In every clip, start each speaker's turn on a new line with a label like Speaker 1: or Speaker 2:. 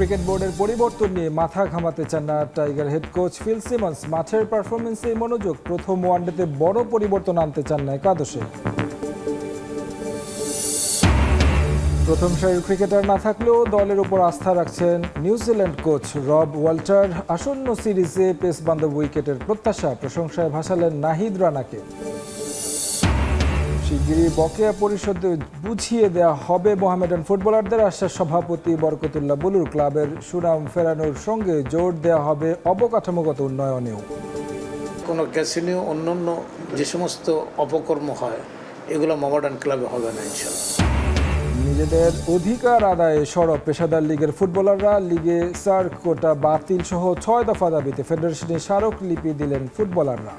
Speaker 1: Cricket বোর্ডের পরিবর্তন নিয়ে মাথা ঘামাতে চান না tiger head coach Phil Simmons. মাঠের পারফরমেন্সে মনোযোগ। প্রথম ওয়ানডেতে বড় পরিবর্তন আনতে চান না একাদশে। প্রথম সারির ক্রিকেটার না থাকলেও দলের উপর আস্থা রাখছেন নিউজিল্যান্ড কোচ রব ওয়াল্টার। আসন্ন সিরিজে পেস বান্ধব উইকেটের প্রত্যাশা, প্রশংসায় ভাসালেন নাহিদ রানাকে। শিগগিরই বকেয়া পরিশোধ বুঝিয়ে দেওয়া হবে মোহামেডান ফুটবলারদের, আশ্বাস সভাপতি বরকতুল্লাহ বুলুর। ক্লাবের সুনাম ফেরানোর সঙ্গে জোর দেওয়া হবে অবকাঠামোগত উন্নয়নেও।
Speaker 2: কোনো ক্যাসিনো অন্যান্য যে সমস্ত অপকর্ম হয় এগুলো মোহামেডান ক্লাবে হবে না ইনশাল্লাহ।
Speaker 1: নিজেদের অধিকার আদায়ে সরব পেশাদার লীগের ফুটবলাররা। লিগে সার্ক কোটা বাতিল সহ 6 দফা দাবিতে ফেডারেশনে স্মারকলিপি দিলেন ফুটবলাররা।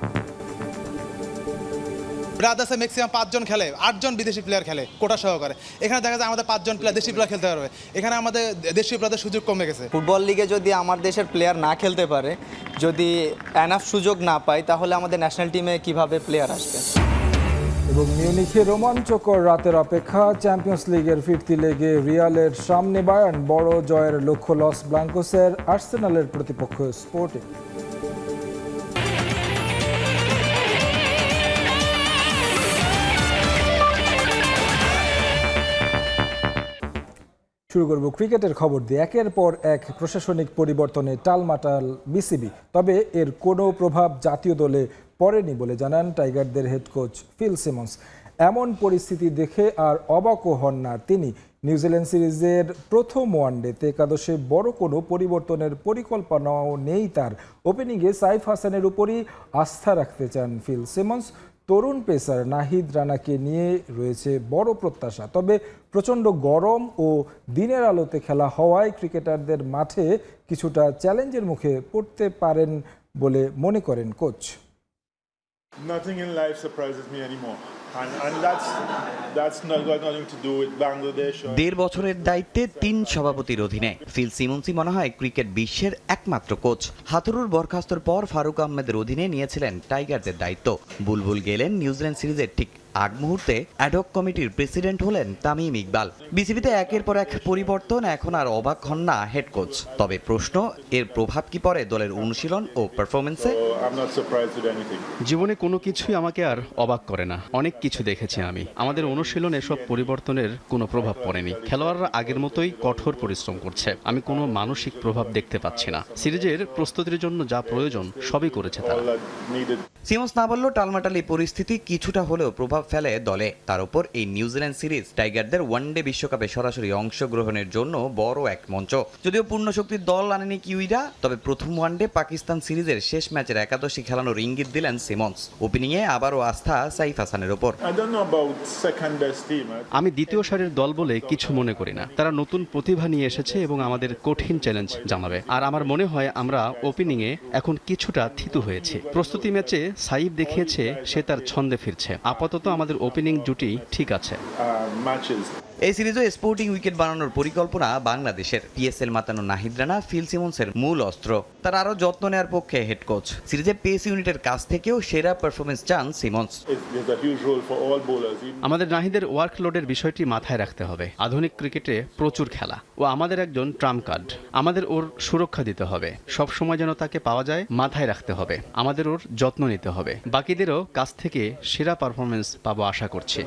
Speaker 3: ব্রাদার্সে ম্যাক্সিমাম 5 জন খেলে, 8 জন বিদেশি প্লেয়ার খেলে কোটা সহকারে। এখানে দেখা যায় আমাদের 5 জন প্লেয়ার দেশি প্লেয়ার খেলতে পারবে। এখানে আমাদের দেশীয় প্লেয়ারদের সুযোগ কমে গেছে।
Speaker 4: ফুটবল লিগে যদি আমার দেশের প্লেয়ার না খেলতে পারে, যদি এনাফ সুযোগ না পায়, তাহলে আমাদের ন্যাশনাল টিমে কিভাবে প্লেয়ার আসবে।
Speaker 1: এবং মিউনিখে রোমাঞ্চকর রাতের অপেক্ষা। চ্যাম্পিয়ন্স লিগের ফিরতি লেগে রিয়ালের সামনে বায়ার্ন, বড় জয়ের লক্ষ্য লস ব্লাঙ্কোসের। আর্সেনালের প্রতিপক্ষ স্পোর্টিং। শুরু করব ক্রিকেটের খবর দিয়ে। একের পর এক প্রশাসনিক পরিবর্তনে টালমাটাল বিসিবি, তবে এর কোনো প্রভাব জাতীয় দলে পড়েনি বলে জানান টাইগারদের হেড কোচ ফিল সিমন্স। এমন পরিস্থিতি দেখে আর অবাকও হন না তিনি। নিউজিল্যান্ড সিরিজের প্রথম ওয়ানডেতে একাদশে বড় কোনো পরিবর্তনের পরিকল্পনাও নেই তার। ওপেনিংয়ে সাইফ হাসানের উপরই আস্থা রাখতে চান ফিল সিমন্স। তরুণ পেসার নাহিদ রানাকে নিয়ে রয়েছে বড় প্রত্যাশা, তবে প্রচণ্ড গরম ও দিনের আলোতে খেলা হওয়ায় ক্রিকেটারদের মাঠে কিছুটা চ্যালেঞ্জের মুখে পড়তে পারেন বলে মনে করেন coach.
Speaker 5: Nothing in life surprises me anymore. And that's not got nothing to do with Bangladesh.
Speaker 6: 1.5 বছরের দায়িত্বে 3 সভাপতির অধীনে ফিল সিমন্সই মনে হয় ক্রিকেট বিশ্বের একমাত্র কোচ। হাথুরুর বরখাস্তর পর ফারুক আহমেদের অধীনে নিয়েছিলেন টাইগারদের দায়িত্ব। বুলবুল গেলেন নিউজিল্যান্ড সিরিজের ঠিক আগ মুহূর্তে অ্যাডহক কমিটির প্রেসিডেন্ট হলেন তামিম ইকবাল। বিসিবিতে একের পর এক পরিবর্তন, এখন আর অবাক হন না হেড কোচ। তবে প্রশ্ন, এর প্রভাব কি পড়ে দলের অনুশীলন ও পারফরমেন্সে?
Speaker 7: জীবনে কোনো কিছুই আমাকে আর অবাক করে না। অনেক কিছু দেখেছি আমি। আমাদের অনুশীলন এসব পরিবর্তনের কোনো প্রভাব পড়েনি। খেলোয়াড়রা আগের মতোই কঠোর পরিশ্রম করছে। আমি কোনো মানসিক প্রভাব দেখতে পাচ্ছি না। সিরিজের প্রস্তুতির জন্য যা প্রয়োজন সবই করেছে তারা।
Speaker 6: সিমন্স না বললেও টালমাটালি পরিস্থিতি কিছুটা হলেও প্রভাব ফেলে দলে। তার উপর এই নিউজিল্যান্ড সিরিজ টাইগারদের ওয়ানডে বিশ্বকাপে সরাসরি অংশগ্রহণের জন্য বড় এক মঞ্চ। যদিও পূর্ণ শক্তির দল আনেনি কিউইরা, তবে প্রথম ওয়ানডে পাকিস্তান সিরিজের শেষ ম্যাচের একাদশী খেলানোর ইঙ্গিত দিলেন সিমন্স। ওপেনিংয়ে আবারও আস্থা সাইফ হাসানের ওপর।
Speaker 7: আমি দ্বিতীয় সারির দল বলে কিছু মনে করি না। তারা নতুন প্রতিভা নিয়ে এসেছে এবং আমাদের কঠিন চ্যালেঞ্জ জানাবে। আর আমার মনে হয় আমরা ওপেনিংয়ে এখন কিছুটা থিতু হয়েছি। প্রস্তুতি ম্যাচে সাইফ দেখিয়েছে সে তার ছন্দে ফিরছে। আপাতত আমাদের ওপেনিং জুটি ঠিক আছে।
Speaker 6: এই সিরিজে স্পোর্টিং উইকেট বানানোর পরিকল্পনা বাংলাদেশের। পিএসএল মাতানো নাহিদ রানা ফিল সিমন্সের মূল অস্ত্র। তার আরও যত্ন নেওয়ার পক্ষে হেড কোচ। সিরিজে পেস ইউনিটের কাছ থেকেও সেরা পারফরমেন্স চান সিমন্স।
Speaker 7: আমাদের নাহিদের ওয়ার্কলোডের বিষয়টি মাথায় রাখতে হবে। আধুনিক ক্রিকেটে প্রচুর খেলা, ও আমাদের একজন ট্রাম্প কার্ড। আমাদের ওর সুরক্ষা দিতে হবে, সব সময় যেন তাকে পাওয়া যায় মাথায় রাখতে হবে। আমাদের ওর যত্ন নিতে হবে। বাকিদেরও কাছ থেকে সেরা পারফরমেন্স পাবো আশা করছি।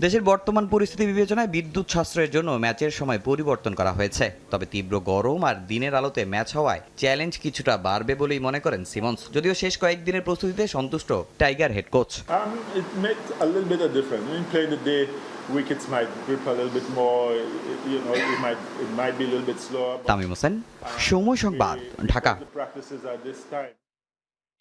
Speaker 6: দেশের বর্তমান পরিস্থিতি বিবেচনায় বিদ্যুৎ সাশ্রয়ের জন্য ম্যাচের সময় পরিবর্তন করা হয়েছে। তবে তীব্র গরম আর দিনের আলোতে ম্যাচ হওয়ায় চ্যালেঞ্জ কিছুটা বাড়বে বলেই মনে করেন সিমন্স। যদিও শেষ কয়েকদিনের প্রস্তুতিতে সন্তুষ্ট tiger head coach. Tamim Hossain, সময় সংবাদ, ঢাকা।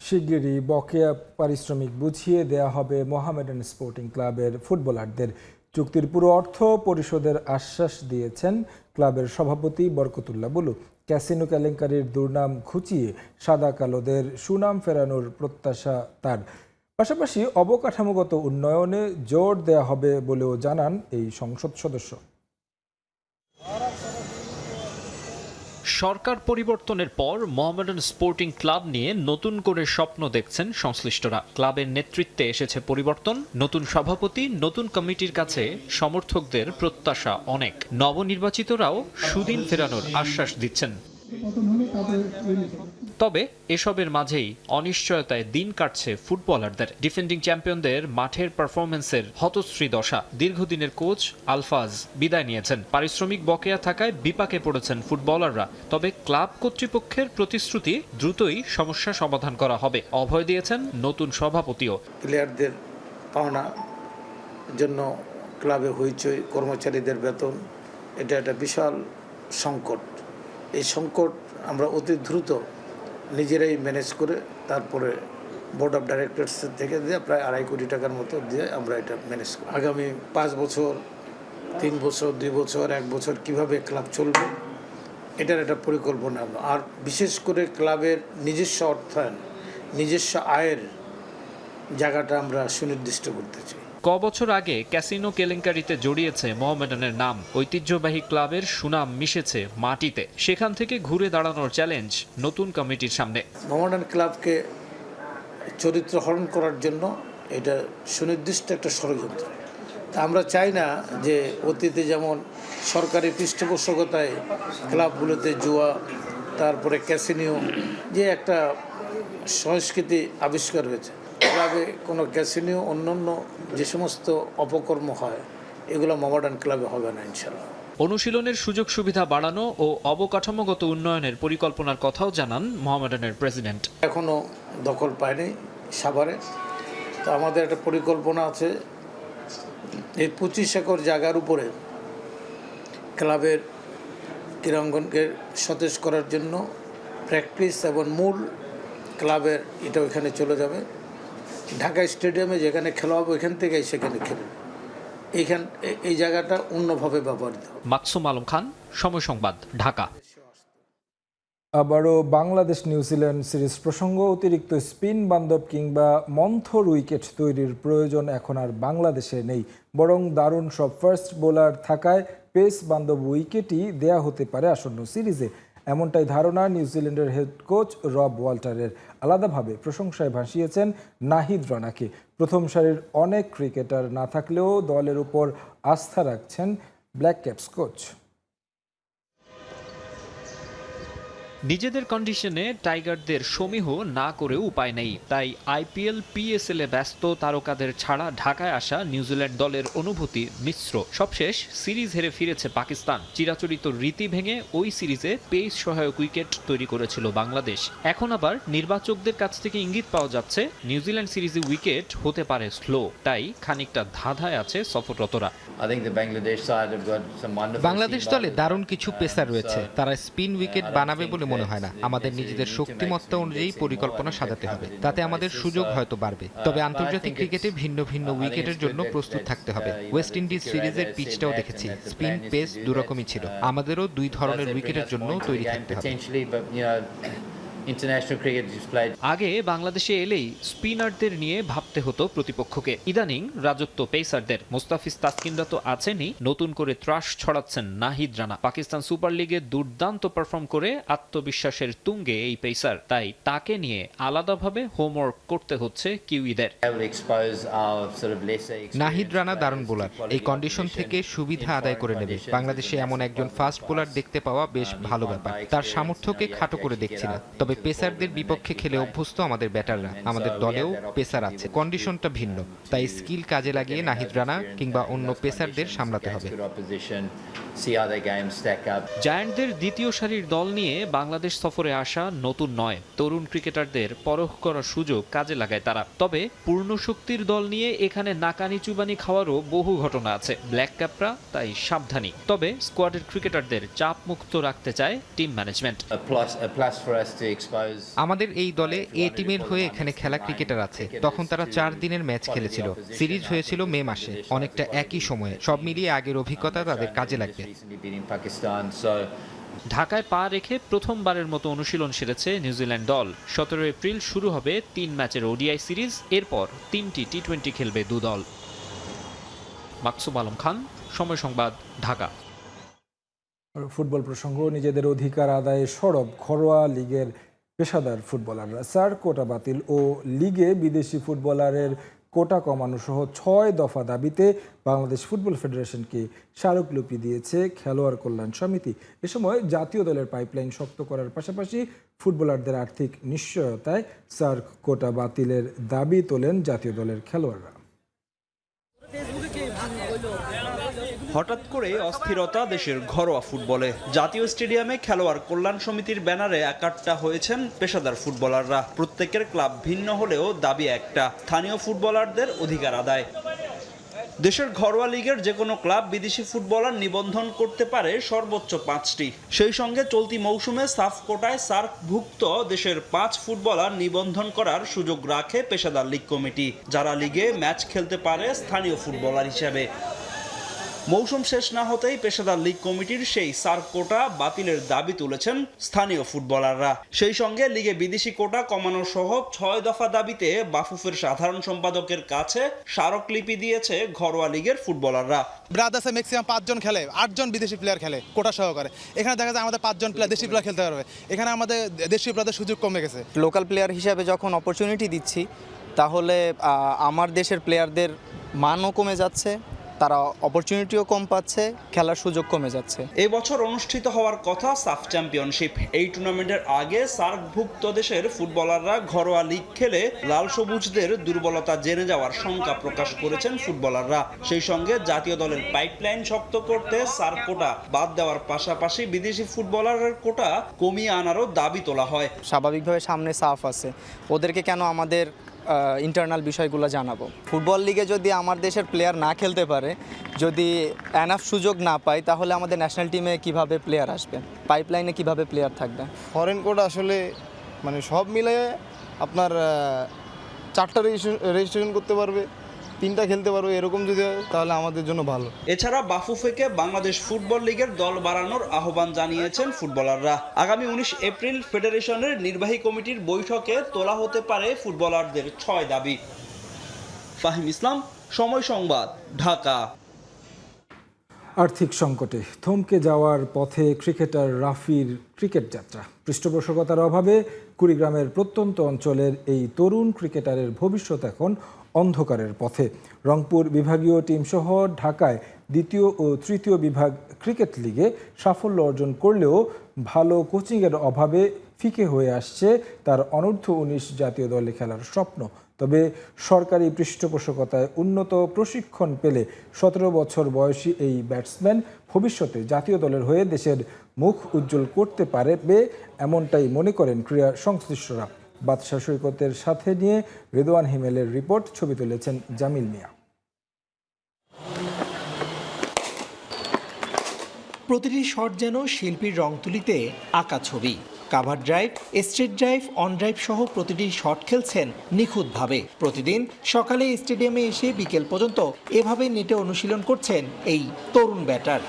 Speaker 1: শিগগিরই বকেয়া পারিশ্রমিক বুঝিয়ে দেয়া হবে মোহামেডান স্পোর্টিং ক্লাবের ফুটবলারদের। চুক্তির পুরো অর্থ পরিশোধের আশ্বাস দিয়েছেন ক্লাবের সভাপতি বরকতুল্লাহ বুলু। ক্যাসিনো কেলেঙ্কারির দুর্নাম ঘুচিয়ে সাদা কালোদের সুনাম ফেরানোর প্রত্যাশা তার। পাশাপাশি অবকাঠামোগত উন্নয়নে জোর দেয়া হবে বলেও জানান এই সংসদ সদস্য।
Speaker 8: সরকার পরিবর্তনের পর মোহামেডান স্পোর্টিং ক্লাব নিয়ে নতুন করে স্বপ্ন দেখছেন সংশ্লিষ্টরা। ক্লাবের নেতৃত্বে এসেছে পরিবর্তন, নতুন সভাপতি, নতুন কমিটির কাছে সমর্থকদের প্রত্যাশা অনেক। নবনির্বাচিতরাও সুদিন ফেরানোর আশ্বাস দিচ্ছেন। তবে এসবের মাঝেই অনিশ্চয়তায় দিন কাটছে ফুটবলারদের। ডিফেন্ডিং চ্যাম্পিয়নদের মাঠের পারফরমেন্সের হতশ্রী দশা। দীর্ঘদিনের কোচ আলফাজ বিদায় নিয়েছেন। পারিশ্রমিক বকেয়া থাকায় বিপাকে পড়েছেন ফুটবলাররা। তবে ক্লাব কর্তৃপক্ষের প্রতিশ্রুতি দ্রুতই সমস্যা সমাধান করা হবে। অভয় দিয়েছেন নতুন সভাপতিও।
Speaker 2: প্লেয়ারদের পাওনা জন্য ক্লাবে হইচই, কর্মচারীদের বেতন, এটা একটা বিশাল সংকট। এই সংকট আমরা অতি দ্রুত নিজেরাই ম্যানেজ করে তারপরে বোর্ড অফ ডাইরেক্টরস থেকে দিয়ে প্রায় 2.5 কোটি টাকার মতো দিয়ে আমরা এটা ম্যানেজ করি। আগামী 5 বছর, 3 বছর, 2 বছর, 1 বছর কিভাবে ক্লাব চলবে এটার একটা পরিকল্পনা আমরা, আর বিশেষ করে ক্লাবের নিজস্ব অর্থায়ন, নিজস্ব আয়ের জায়গাটা আমরা সুনির্দিষ্ট করতে চাই।
Speaker 8: বছর আগে ক্যাসিনো কেলেঙ্কারিতে জড়িয়েছে মোহামেডানের নাম। ঐতিহ্যবাহী ক্লাবের সুনাম মিশেছে মাটিতে। সেখান থেকে ঘুরে দাঁড়ানোর চ্যালেঞ্জ নতুন কমিটির সামনে।
Speaker 2: মোহামেডান ক্লাবকে চরিত্র হরণ করার জন্য এটা সুনির্দিষ্ট একটা ষড়যন্ত্র। তা আমরা চাই না যে অতীতে যেমন সরকারি পৃষ্ঠপোষকতায় ক্লাবগুলোতে জুয়া, তারপরে ক্যাসিনো, যে একটা সংস্কৃতি আবিষ্কার হয়েছে, ক্লাবে কোনো ক্যাসিনো, অন্যান্য যে সমস্ত অপকর্ম হয় এগুলো মোহামেডান ক্লাবে হবে না ইনশাআল্লাহ।
Speaker 8: অনুশীলনের সুযোগ সুবিধা বাড়ানো ও অবকাঠামোগত উন্নয়নের পরিকল্পনার কথাও জানান মোহামেডানের প্রেসিডেন্ট।
Speaker 2: এখনও দখল পায়নি সাভারে, তো আমাদের একটা পরিকল্পনা আছে এই 25 একর জায়গার উপরে ক্লাবের ক্রীড়াঙ্গনকে সতেজ করার জন্য প্র্যাকটিস এবং মূল ক্লাবের এটা ওইখানে চলে যাবে। ঢাকা স্টেডিয়ামে যেখানে খেলা হবে ওইখান থেকেই সেখানে খেলবে। এই জায়গাটা অন্যভাবে ব্যবহৃত হবে।
Speaker 8: মাকসুম আলম খান, সময় সংবাদ, ঢাকা।
Speaker 1: আবারও বাংলাদেশ নিউজিল্যান্ড সিরিজ প্রসঙ্গ। অতিরিক্ত স্পিন বান্ধব কিংবা মন্থর উইকেট তৈরির প্রয়োজন এখন আর বাংলাদেশে নেই, বরং দারুণ সব ফাস্ট বোলার থাকায় পেস বান্ধব উইকেটই দেয়া হতে পারে আসন্ন সিরিজে। এমনটাই ধারণা নিউজিল্যান্ডের হেড কোচ রব ওয়াল্টারের। আলাদাভাবে প্রশংসায় ভাসিয়েছেন নাহিদ রানাকে। প্রথম সারির অনেক ক্রিকেটার না থাকলেও দলের উপর আস্থা রাখছেন ব্ল্যাক ক্যাপস কোচ।
Speaker 8: নিজেদের কন্ডিশনে টাইগারদের সমীহ না করেও উপায় নেই। তাই আইপিএল, পিএসএল এ ব্যস্ত তারকাদের ছাড়া ঢাকায় আসা নিউজিল্যান্ড দলের অনুভূতি মিশ্র। সবশেষ সিরিজ হেরে ফিরেছে পাকিস্তান। চিরাচরিত রীতি ভেঙে ওই সিরিজে পেস সহায়ক উইকেট তৈরি করেছিল বাংলাদেশ। এখন আবার নির্বাচকদের কাছ থেকে ইঙ্গিত পাওয়া যাচ্ছে নিউজিল্যান্ড সিরিজে উইকেট হতে পারে স্লো। তাই খানিকটা ধাঁধায় আছে সফররতরা।
Speaker 9: বাংলাদেশ দলে দারুণ কিছু পেসার রয়েছে, তারা স্পিন উইকেট বানাবে বলে মনে হয় না। আমাদের নিজেদের শক্তিমত্তা অনুযায়ী পরিকল্পনা সাজাতে হবে, তাতে আমাদের সুযোগ হয়তো বাড়বে। তবে আন্তর্জাতিক ক্রিকেটে ভিন্ন ভিন্ন উইকেটের জন্য প্রস্তুত থাকতে হবে। ওয়েস্ট ইন্ডিজ সিরিজের পিচটাও দেখেছি, স্পিন পেস দুরকমই ছিল। আমাদেরও 2 ধরনের উইকেটের জন্য তৈরি থাকতে হবে।
Speaker 8: আগে বাংলাদেশে এলেই স্পিনারদের নিয়ে ভাবতে হতো প্রতিপক্ষকে। ইদানিং রাজত্ব পেসারদের। মোস্তাফিজ তাসকিনরা তো আছেনই, নতুন করে ত্রাস ছড়াচ্ছেন নাহিদ রানা। পাকিস্তান সুপার লিগে দুর্দান্ত পারফর্ম করে আত্মবিশ্বাসের তুঙ্গে এই পেসার, তাই তাকে নিয়ে আলাদাভাবে হোমওয়ার্ক করতে হচ্ছে কিউইদের।
Speaker 9: নাহিদ রানা দারুণ বোলার, এই কন্ডিশন থেকে সুবিধা আদায় করে নেবে। বাংলাদেশে এমন একজন ফাস্ট বোলার দেখতে পাওয়া বেশ ভালো ব্যাপার। তার সামর্থ্যকে খাটো করে দেখছি না, তবে পেসারদের বিপক্ষে খেলে অভ্যস্ত আমাদের ব্যাটাররা। আমাদের দলেও পেসার আছে, কন্ডিশনটা ভিন্ন, তাই স্কিল কাজে লাগিয়ে নাহিদ রানা কিংবা অন্য পেসারদের সামলাতে হবে।
Speaker 8: জায়ান্টদের দ্বিতীয় সারির দল নিয়ে বাংলাদেশ সফরে আসা নতুন নয়। তরুণ ক্রিকেটারদের পরখ করার সুযোগ কাজে লাগায় তারা। তবে পূর্ণ শক্তির দল নিয়ে এখানে নাকানি চুবানি খাওয়ারও বহু ঘটনা আছে। ব্ল্যাক ক্যাপরা তাই সাবধানী। তবে স্কোয়াডের ক্রিকেটারদের চাপ মুক্ত রাখতে চায় টিম ম্যানেজমেন্ট।
Speaker 9: আমাদের এই দলে এ টিমের হয়ে এখানে খেলা ক্রিকেটার আছে। তখন তারা 4 দিনের ম্যাচ খেলেছিল। সিরিজ হয়েছিল মে মাসে, অনেকটা একই সময়ে। সব মিলিয়ে আগের অভিজ্ঞতা তাদের কাজে লাগবে।
Speaker 8: ঢাকায় পা রেখে প্রথমবারের মতো অনুশীলন সেরেছে নিউজিল্যান্ড দল। 17 এপ্রিল শুরু হবে 3 ম্যাচের ওডিআই সিরিজ। এরপর 3টি টি20 খেলবে 2 দল। মাকসুম আলম খান, সময় সংবাদ, ঢাকা।
Speaker 1: ফুটবল প্রসঙ্গ, নিজেদের অধিকার আদায়ে সরব ঘরোয়া লিগের পেশাদার ফুটবলাররা। স্যার কোটা বাতিল ও লিগে বিদেশি ফুটবলারের কোটা কমানো সহ 6 দফা দাবিতে বাংলাদেশ ফুটবল ফেডারেশনকে স্মারকলিপি দিয়েছে খেলোয়াড় কল্যাণ সমিতি। এ সময় জাতীয় দলের পাইপলাইন শক্ত করার পাশাপাশি ফুটবলারদের আর্থিক নিশ্চয়তায় স্যার কোটা বাতিলের দাবি তোলেন জাতীয় দলের খেলোয়াড়রা।
Speaker 10: হঠাৎ করে অস্থিরতা দেশের ঘরোয়া ফুটবলে। জাতীয় স্টেডিয়ামে খেলোয়াড় কল্যাণ সমিতির ব্যানারে একাট্টা হয়েছেন পেশাদার ফুটবলাররা। প্রত্যেকের ক্লাব ভিন্ন হলেও দাবি একটা, স্থানীয় ফুটবলারদের অধিকার আদায়। দেশের ঘরোয়া লিগের যে কোনো ক্লাব বিদেশি ফুটবলার নিবন্ধন করতে পারে সর্বোচ্চ 5টি। সেই সঙ্গে চলতি মৌসুমে সাফ কোটায় সার্কভুক্ত দেশের 5 ফুটবলার নিবন্ধন করার সুযোগ রাখে পেশাদার লীগ কমিটি, যারা লিগে ম্যাচ খেলতে পারে স্থানীয় ফুটবলার হিসেবে। মৌসুম শেষ না হতেই পেশাদার লীগ কমিটির সেই সার্ক কোটা বাতিলের দাবি তুলেছেন স্থানীয় ফুটবলাররা। সেই সঙ্গে লিগে বিদেশি কোটা কমানো সহ 6 দফা দাবিতে বাফুফের সাধারণ সম্পাদকের কাছে স্মারকলিপি দিয়েছে ঘরোয়া লিগের ফুটবলাররা।
Speaker 3: ব্রাদার্সে ম্যাক্সিমাম 5 জন খেলে, 8 জন বিদেশি প্লেয়ার খেলে কোটা সহকারে। এখানে দেখা যায় আমাদের 5 জন প্লেয়ার দেশি প্লেয়ার খেলতে পারবে। এখানে আমাদের দেশীয় প্লেয়ারদের সুযোগ কমে গেছে।
Speaker 4: লোকাল প্লেয়ার হিসাবে যখন অপরচুনিটি দিচ্ছি, তাহলে আমার দেশের প্লেয়ারদের মানও কমে যাচ্ছে, তারা অপরচুনিটিও কম পাচ্ছে, খেলার সুযোগ কমে যাচ্ছে।
Speaker 10: এই বছর অনুষ্ঠিত হওয়ার কথা সাফ চ্যাম্পিয়নশিপ। এই টুর্নামেন্টের আগে সার্কভুক্ত দেশের ফুটবলাররা ঘরোয়া লিগ খেলে লাল সবুজদের দুর্বলতা জেনে যাওয়ার শঙ্কা প্রকাশ করেছেন ফুটবলাররা। সেই সঙ্গে জাতীয় দলের পাইপলাইন শক্ত করতে সার্ক কোটা বাদ দেওয়ার পাশাপাশি বিদেশি ফুটবলারের কোটা কমিয়ে আনারও দাবি তোলা হয়।
Speaker 4: স্বাভাবিকভাবে সামনে সাফ আছে, ওদেরকে কেন আমাদের ইন্টারনাল বিষয়গুলো জানাবো? ফুটবল লিগে যদি আমার দেশের প্লেয়ার না খেলতে পারে, যদি এনাফ সুযোগ না পায়, তাহলে আমাদের ন্যাশনাল টিমে কিভাবে প্লেয়ার আসবে, পাইপলাইনে কিভাবে প্লেয়ার থাকবে?
Speaker 11: ফরেন কোড আসলে মানে সব মিলে আপনার 4টা রেজিস্ট্রেশন করতে পারবে, 3টা খেলতে পারবে, এরকম যদি হয় তাহলে আমাদের জন্য ভালো।
Speaker 10: এছাড়া বাফুফেকে বাংলাদেশ ফুটবল লিগের দল বাড়ানোর আহ্বান জানিয়েছেন ফুটবলাররা। আগামী 19 এপ্রিল ফেডারেশনের নির্বাহী কমিটির বৈঠকে তোলা হতে পারে ফুটবলারদের 6 দাবি। ফাহিম ইসলাম, সময় সংবাদ, ঢাকা।
Speaker 1: আর্থিক সংকটে থমকে যাওয়ার পথে ক্রিকেটার রাফির ক্রিকেট যাত্রা। পৃষ্ঠপোষকতার অভাবে কুড়িগ্রামের প্রত্যন্ত অঞ্চলের এই তরুণ ক্রিকেটারের ভবিষ্যৎ এখন অন্ধকারের পথে। রংপুর বিভাগীয় টিমসহ ঢাকায় 2য় ও 3য় বিভাগ ক্রিকেট লিগে সাফল্য অর্জন করলেও ভালো কোচিংয়ের অভাবে ফিকে হয়ে আসছে তার অনূর্ধ্ব-19 জাতীয় দলে খেলার স্বপ্ন। তবে সরকারি পৃষ্ঠপোষকতায় উন্নত প্রশিক্ষণ পেলে 17 বছর বয়সী এই ব্যাটসম্যান ভবিষ্যতে জাতীয় দলের হয়ে দেশের মুখ উজ্জ্বল করতে পারবে, এমনটাই মনে করেন ক্রীড়া সংশ্লিষ্টরা। বাদশা সৈকতের সাথে নিয়ে রেদওয়ান হিমেলের রিপোর্ট, ছবি তুলেছেন জামিল মিয়া।
Speaker 12: প্রতিটি শট যেন শিল্পীর রং তুলিতে আঁকা ছবি। Cover drive, straight drive, on drive সহ প্রতিটি শট খেলছেন নিখুঁতভাবে। প্রতিদিন সকালে স্টেডিয়ামে এসে বিকেল পর্যন্ত এভাবে নেটে অনুশীলন করছেন এই তরুণ ব্যাটার।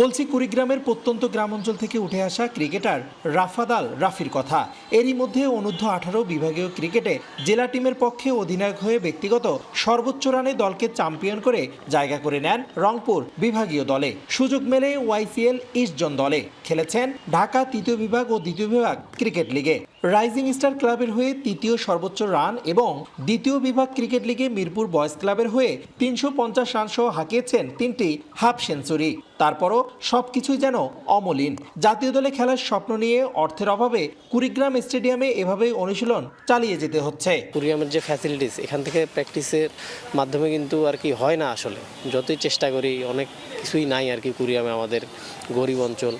Speaker 12: বলছি কুড়িগ্রামের প্রত্যন্ত গ্রামাঞ্চল থেকে উঠে আসা ক্রিকেটার রাফাদাল রাফির কথা। এরই মধ্যে অনূর্ধ্ব-18 বিভাগীয় ক্রিকেটে জেলা টিমের পক্ষে অধিনায়ক হয়ে ব্যক্তিগত সর্বোচ্চ রানে দলকে চ্যাম্পিয়ন করে জায়গা করে নেন রংপুর বিভাগীয় দলে। সুযোগ মেলে YCL ইস্ট জোন দলে। খেলেছেন ঢাকা 3য় বিভাগ ও 2য় বিভাগ ক্রিকেট লিগে। রাইজিং স্টার ক্লাবের হয়ে 3য় সর্বোচ্চ রান এবং 2য় বিভাগ ক্রিকেট লিগে মিরপুর বয়েজ ক্লাবের হয়ে 350 রান সহ হাঁকিয়েছেন 3টি হাফ সেঞ্চুরি। তারপরও সবকিছুই যেন অমলিন। জাতীয় দলে খেলার স্বপ্ন নিয়ে অর্থের অভাবে কুড়িগ্রাম স্টেডিয়ামে এভাবেই অনুশীলন চালিয়ে যেতে হচ্ছে।
Speaker 13: কুড়িগ্রামের যে ফ্যাসিলিটিস, এখান থেকে প্র্যাকটিসের মাধ্যমে কিন্তু আর কি হয় না। আসলে যতই চেষ্টা করি অনেক কিছুই নাই আর কি। কুড়িগ্রামে আমাদের গরিব অঞ্চল,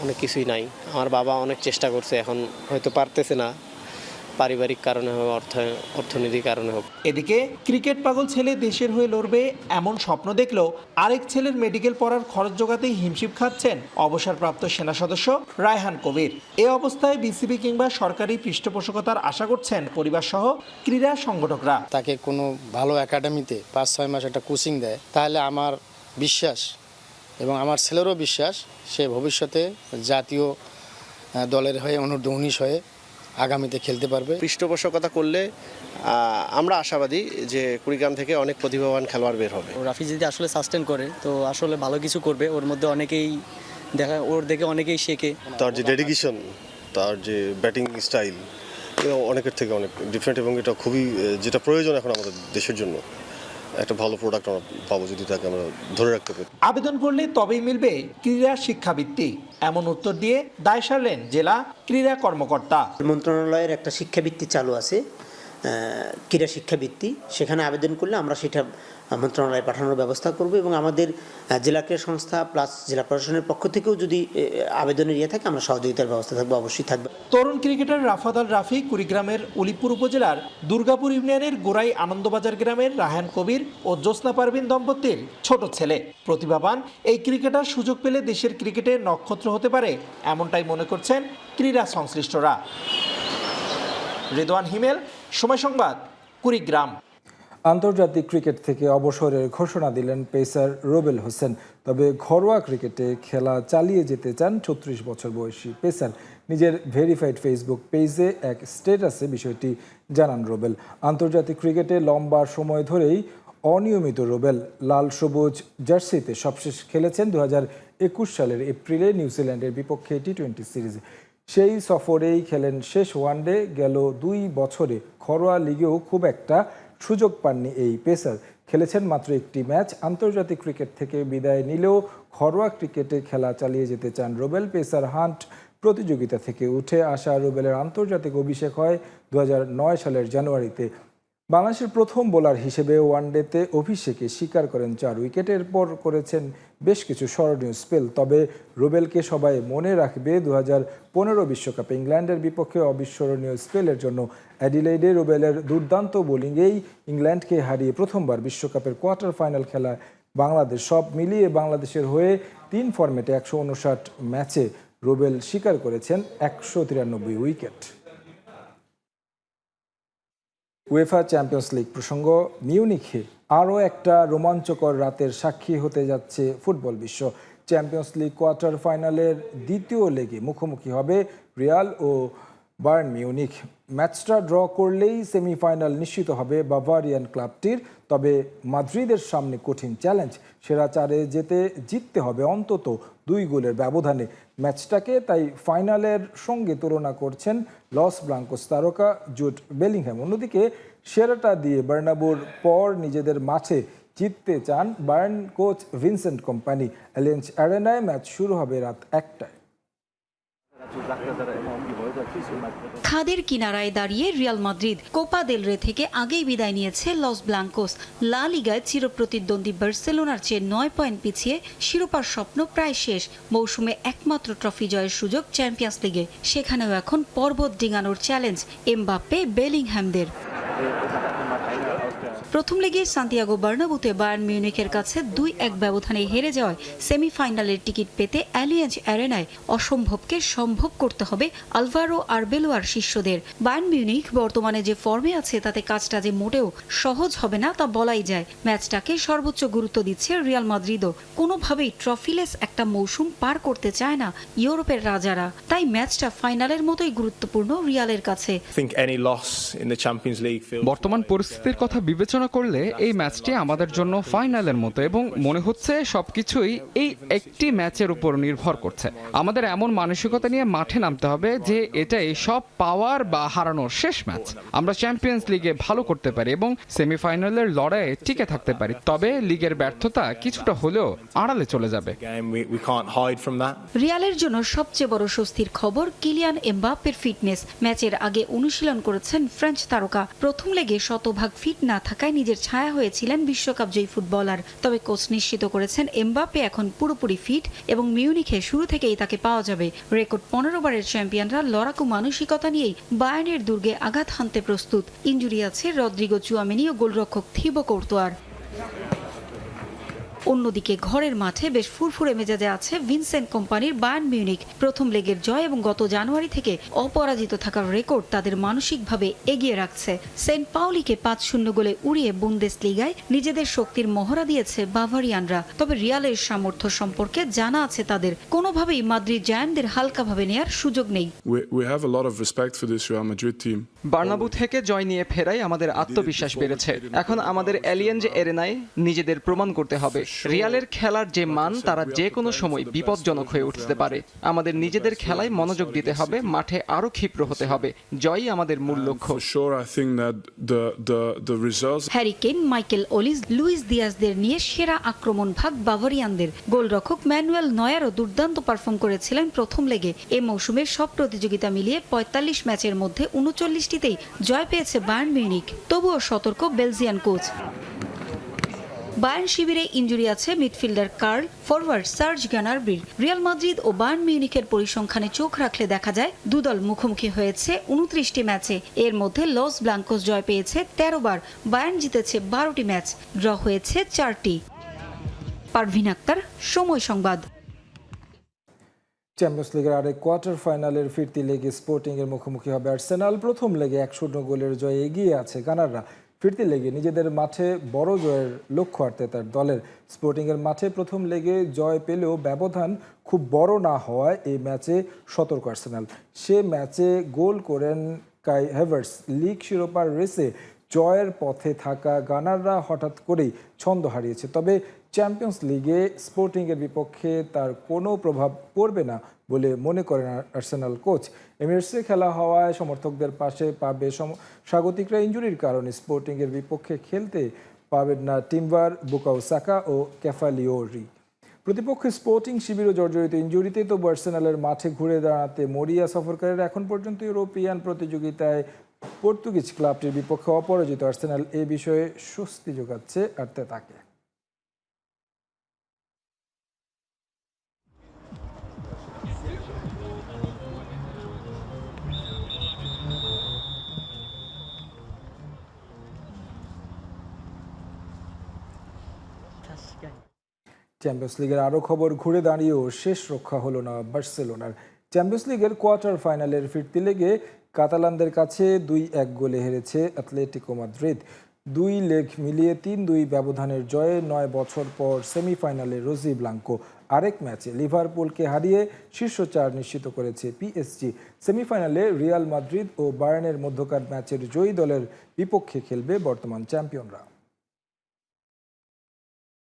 Speaker 13: অনেক কিছুই নাই। আমার বাবা অনেক চেষ্টা করছে, এখন হয়তো পারতেছে না, পারিবারিক কারণে হোক, অর্থনৈতিক কারণে হোক।
Speaker 12: এদিকে ক্রিকেট পাগল ছেলে দেশের হয়ে লড়বে এমন স্বপ্ন দেখলেও আরেক ছেলের মেডিকেল পড়ার খরচ জোগাতেই হিমশিম খাচ্ছেন অবসরপ্রাপ্ত সেনা সদস্য রায়হান কবির। এ অবস্থায় বিসিবি কিংবা সরকারি পৃষ্ঠপোষকতার আশা করছেন পরিবার সহ ক্রীড়া সংগঠকরা।
Speaker 11: তাকে কোনো ভালো একাডেমিতে 5-6 মাস একটা কোচিং দেয়, তাহলে আমার বিশ্বাস এবং আমার ছেলেরও বিশ্বাস সে ভবিষ্যতে জাতীয় দলের হয়ে অনূর্ধ্ব-19 হয়ে আগামীতে খেলতে পারবে।
Speaker 13: পৃষ্ঠপোষকতা করলে আমরা আশাবাদী যে কুড়িগ্রাম থেকে অনেক প্রতিভাবান খেলোয়াড় বের হবে।
Speaker 4: রাফি যদি আসলে সাস্টেন করে তো আসলে ভালো কিছু করবে। ওর মধ্যে অনেকেই ওর দেখে অনেকেই শেখে।
Speaker 11: তার যে ডেডিকেশন, তার যে ব্যাটিং স্টাইল, অনেকের থেকে অনেক ডিফারেন্ট এবং এটা খুবই যেটা প্রয়োজন এখন আমাদের দেশের জন্য। একটা ভালো প্রোডাক্ট আমরা পাবো যদি তাকে আমরা ধরে রাখতে পারি।
Speaker 12: আবেদন করলে তবেই মিলবে ক্রীড়া শিক্ষাবৃত্তি, এমন উত্তর দিয়ে দায় সারলেন জেলা ক্রীড়া কর্মকর্তা।
Speaker 14: মন্ত্রণালয়ের একটা শিক্ষাবৃত্তি চালু আছে, ক্রীড়া শিক্ষাবৃত্তি। সেখানে আবেদন করলে আমরা সেটা মন্ত্রণালয়ে পাঠানোর ব্যবস্থা করব এবং আমাদের জেলা ক্রীড়া সংস্থা প্লাস জেলা প্রশাসনের পক্ষ থেকেও যদি আবেদনের থাকে আমরা সহযোগিতার ব্যবস্থা থাকবে, অবশ্যই থাকবে।
Speaker 12: তরুণ ক্রিকেটার রাফাদাল রাফি কুড়িগ্রামের উলিপুর উপজেলার দুর্গাপুর ইউনিয়নের গোড়াই আনন্দবাজার গ্রামের রাহান কবির ও জ্যোৎস্না পারভিন দম্পতির ছোট ছেলে। প্রতিভাবান এই ক্রিকেটার সুযোগ পেলে দেশের ক্রিকেটে নক্ষত্র হতে পারে, এমনটাই মনে করছেন ক্রীড়া সংশ্লিষ্টরা। রিদওয়ান হিমেল, সময় সংবাদ, কুড়িগ্রাম।
Speaker 1: আন্তর্জাতিক ক্রিকেট থেকে অবসরের ঘোষণা দিলেন পেসার রুবেল হোসেন। তবে ঘরোয়া ক্রিকেটে খেলা চালিয়ে যেতে চান ৩৬ বছর বয়সী পেসার। নিজের ভেরিফাইড ফেসবুক পেজে এক স্ট্যাটাসে বিষয়টি জানান রুবেল। আন্তর্জাতিক ক্রিকেটে লম্বা সময় ধরেই অনিয়মিত রুবেল লাল সবুজ জার্সিতে সবশেষ খেলেছেন 2021 সালের এপ্রিলে নিউজিল্যান্ডের বিপক্ষে টি-20 সিরিজে। সেই সফরেই খেলেন শেষ ওয়ানডে। গেল 2 বছরে ঘরোয়া লিগেও খুব একটা সুযোগ পাননি এই পেসার। খেলেছেন মাত্র একটি ম্যাচ। আন্তর্জাতিক ক্রিকেট থেকে বিদায় নিলেও ঘরোয়া ক্রিকেটে খেলা চালিয়ে যেতে চান রুবেল। পেসার হান্ট প্রতিযোগিতা থেকে উঠে আসা রুবেলের আন্তর্জাতিক অভিষেক হয় 2009 সালের জানুয়ারিতে। বাংলাদেশের প্রথম বোলার হিসেবে ওয়ানডেতে অভিষেকে শিকার করেন 4 উইকেটের পর করেছেন বেশ কিছু স্মরণীয় স্পেল। তবে রুবেলকে সবাই মনে রাখবে 2015 বিশ্বকাপে ইংল্যান্ডের বিপক্ষে অবিস্মরণীয় স্পেলের জন্য। অ্যাডিলেইডে রুবেলের দুর্দান্ত বোলিংয়েই ইংল্যান্ডকে হারিয়ে প্রথমবার বিশ্বকাপের কোয়ার্টার ফাইনাল খেলায় বাংলাদেশ। সব মিলিয়ে বাংলাদেশের হয়ে 3 ফরম্যাটে 159 ম্যাচে রুবেল শিকার করেছেন 193 উইকেট। উয়েফা চ্যাম্পিয়ন্স লিগ প্রসঙ্গ, মিউনিখে আরও একটা রোমাঞ্চকর রাতের সাক্ষী হতে যাচ্ছে ফুটবল বিশ্ব। চ্যাম্পিয়ন্স লিগ কোয়ার্টার ফাইনালের দ্বিতীয় লেগে মুখোমুখি হবে রিয়াল ও বায়ার্ন মিউনিখ। ম্যাচটা ড্র করলেই সেমিফাইনাল নিশ্চিত হবে বাভারিয়ান ক্লাবটির। তবে মাদ্রিদের সামনে কঠিন চ্যালেঞ্জ, সেরা 4-এ জিততে হবে অন্তত 2 গোলের ব্যবধানে ম্যাচটাকে। তাই ফাইনালের সঙ্গে তুলনা করছেন লস ব্লাঙ্কোস তারকা জুড বেলিংহ্যাম। অন্যদিকে সেরাটা দিয়ে বার্নাব্যুর পর নিজেদের মাঠে জিততে চান Bayern coach Vincent Kompany. Allianz অ্যারেনায় ম্যাচ শুরু হবে রাত 1টায়।
Speaker 15: খাদের কিনারায় দাঁড়িয়ে রিয়াল মাদ্রিদ কোপা দেল রে থেকে আগেই বিদায় নিয়েছে লস ব্লাঙ্কোস। লা লিগায় চিরপ্রতিদ্বন্দ্বী বার্সেলোনার চেয়ে 9 পয়েন্ট পিছিয়ে শিরোপার স্বপ্ন প্রায় শেষ। মৌসুমে একমাত্র ট্রফি জয়ের সুযোগ চ্যাম্পিয়ন্স লিগে, সেখানেও এখন পর্বত ডিঙানোর চ্যালেঞ্জ এমবাপ্পে বেলিংহ্যামদের। প্রথম লেগে সান্তিয়াগো বার্নাব্যুতে বায়ার্ন মিউনিখের কাছে 2-1 ব্যবধানে হেরে যাওয়ায় সেমিফাইনালের টিকিট পেতে অ্যালিয়েঞ্জ অ্যারেনায় অসম্ভবকে সম্ভব করতে হবে আলভারো আরবেলোয়ার শিষ্যদের। বায়ার্ন মিউনিখ বর্তমানে যে ফর্মে আছে তাতে কাজটা যে মোটেও সহজ হবে না তা বলাই যায়। ম্যাচটাকে সর্বোচ্চ গুরুত্ব দিচ্ছে রিয়াল মাদ্রিদও। কোনোভাবেই ট্রফিলেস একটা মৌসুম পার করতে চায় না ইউরোপের রাজারা। তাই ম্যাচটা ফাইনালের মতোই গুরুত্বপূর্ণ রিয়ালের কাছে।
Speaker 7: বর্তমান পরিস্থিতির কথা বিবেচনা করলে এই ম্যাচটি আমাদের জন্য ফাইনালের মতো এবং মনে হচ্ছে সবকিছুই এই একটি ম্যাচের উপর নির্ভর করছে। আমাদের এমন মানসিকতা নিয়ে মাঠে নামতে হবে যে এটাই সব পাওয়ার বা হারানোর শেষ ম্যাচ। আমরা চ্যাম্পিয়ন্স লিগে ভালো করতে পারি এবং সেমিফাইনালের লড়াইয়ে টিকে থাকতে পারি, তবে লিগের ব্যর্থতা কিছুটা হলেও আড়ালে চলে যাবে।
Speaker 15: রিয়ালের জন্য সবচেয়ে বড় স্বস্তির খবর কিলিয়ান এমবাপ্পের ফিটনেস। ম্যাচের আগে অনুশীলন করেছেন ফ্রেঞ্চ তারকা। প্রথম লেগে শতভাগ ফিট না থাকায় নিজের ছায়া হয়েছিলেন বিশ্বকাপ জয়ী ফুটবলার। তবে কোচ নিশ্চিত করেছেন এমবাপ্পে এখন পুরোপুরি ফিট এবং মিউনিখে শুরু থেকেই তাকে পাওয়া যাবে। রেকর্ড 15 বারের চ্যাম্পিয়নরা লড়াকু মানসিকতা নিয়েই বায়ার্নের দুর্গে আঘাত হানতে প্রস্তুত। ইনজুরি আছে রদ্রিগো চুয়ামেনি ও গোলরক্ষক থিবো কৌর্তোয়ার। অন্যদিকে ঘরের মাঠে বেশ ফুরফুরে মেজাজে আছে ভিনসেন্ট কোম্পানির বায়ার্ন মিউনিখ। প্রথম লেগের জয় এবং গত জানুয়ারি থেকে অপরাজিত থাকার রেকর্ড তাদের মানসিকভাবে এগিয়ে রাখছে। সেন্ট পাউলিকে 5-0 গোলে উড়িয়ে বুন্দেসলিগায় নিজেদের শক্তির মহড়া দিয়েছে বাভারিয়ানরা। তবে রিয়ালের সামর্থ্য সম্পর্কে জানা আছে তাদের, কোনোভাবেই মাদ্রিদ জায়ান্টদের হালকাভাবে নেয়ার সুযোগ নেই।
Speaker 5: We have a lot of respect for this Real Madrid team.
Speaker 16: Bernabéu থেকে জয় নিয়ে ফেরাই আমাদের আত্মবিশ্বাস বেড়েছে। এখন আমাদের অ্যালিয়েঞ্জ এরেনায় নিজেদের প্রমাণ করতে হবে। রিয়ালের খেলার যে মান, তারা যে কোনো সময় বিপজ্জনক হয়ে উঠতে পারে। আমাদের নিজেদের খেলায় মনোযোগ দিতে হবে, মাঠে আরো ক্ষিপ্র হতে হবে। জয়ই আমাদের মূল লক্ষ্য।
Speaker 15: হ্যারি কেইন, মাইকেল ওলিস, লুইস দিয়াজদের নিয়ে সেরা আক্রমণ ভাগ বাভারিয়ানদের। গোলরক্ষক ম্যানুয়েল নয়ারও দুর্দান্ত পারফর্ম করেছিলেন প্রথম লেগে। এ মৌসুমের সব প্রতিযোগিতা মিলিয়ে 45 ম্যাচের মধ্যে 39টিতেই জয় পেয়েছে বায়ার্ন মিউনিখ। তবুও সতর্ক বেলজিয়ান কোচ। বায়ার্ন শিবিরে ইনজুরি আছে মিডফিল্ডার কার্ল, ফরওয়ার্ড সার্জ গ্নারবির। রিয়াল মাদ্রিদ ও বায়ার্ন মিউনিখের পরিসংখ্যানে চোখ রাখলে দেখা যায় দুদল মুখোমুখি হয়েছে 29টি ম্যাচে। এর মধ্যে লস ব্লাঙ্কোস জয় পেয়েছে 13 বার, বায়ার্ন জিতেছে 12টি ম্যাচ, ড্র হয়েছে 4টি। পারভিন আক্তার, সময় সংবাদ।
Speaker 1: চ্যাম্পিয়ন্স লিগের আরেক কোয়ার্টার ফাইনালের ফিরতি লেগে স্পোর্টিং এর মুখোমুখি হবে আর্সেনাল। প্রথম লেগে 1-0 গোলের জয়ে এগিয়ে আছে গানাররা। ফিরতি লেগে নিজেদের মাঠে বড় জয়ের লক্ষ্য আর্তেতার দলের। স্পোর্টিং এর মাঠে প্রথম লেগে জয় পেলেও ব্যবধান খুব বড় না হওয়ায় এই ম্যাচে সতর্ক আর্সেনাল। সে ম্যাচে গোল করেন কাই হ্যাভার্টস। লিগ শিরোপার রেসে জয়ের পথে থাকা গানাররা হঠাৎ করেই ছন্দ হারিয়েছে। তবে চ্যাম্পিয়ন্স লিগে স্পোর্টিংয়ের বিপক্ষে তার কোনো প্রভাব পড়বে না বলে মনে করেন আর্সেনাল কোচ। এমিরেটসে খেলা হওয়ায় সমর্থকদের পাশে পাবে স্বাগতিকরা। ইনজুরির কারণে স্পোর্টিংয়ের বিপক্ষে খেলতে পাবেন না টিম্বার, বুকাও সাকা ও ক্যাফালিওরি। প্রতিপক্ষ স্পোর্টিং শিবিরও জর্জরিত ইনজুরিতে। তবু আর্সেনালের মাঠে ঘুরে দাঁড়াতে মরিয়া সফরকারীরা এখন পর্যন্ত ইউরোপিয়ান প্রতিযোগিতায় পর্তুগিজ ক্লাবটির বিপক্ষে অপরাজিত। আর্সেনাল এ বিষয়ে স্বস্তি যোগাচ্ছে আর্তেতাকে। চ্যাম্পিয়ন্স লিগের আরও খবর। ঘুরে দাঁড়িয়েও শেষ রক্ষা হলো না বার্সেলোনার। চ্যাম্পিয়ন্স লিগের কোয়ার্টার ফাইনালের ফিরতি লেগে কাতালানদের কাছে 2-1 গোলে হেরেছে অ্যাথলেটিকো মাদ্রিদ। 2 লেগ মিলিয়ে 3-2 ব্যবধানের জয়ে 9 বছর পর সেমিফাইনালে রোজি ব্লাঙ্কো। আরেক ম্যাচে লিভারপুলকে হারিয়ে শীর্ষ 4 নিশ্চিত করেছে পিএসজি। সেমিফাইনালে রিয়াল মাদ্রিদ ও বায়ার্নের মধ্যকার ম্যাচের জয়ী দলের বিপক্ষে খেলবে বর্তমান চ্যাম্পিয়নরা।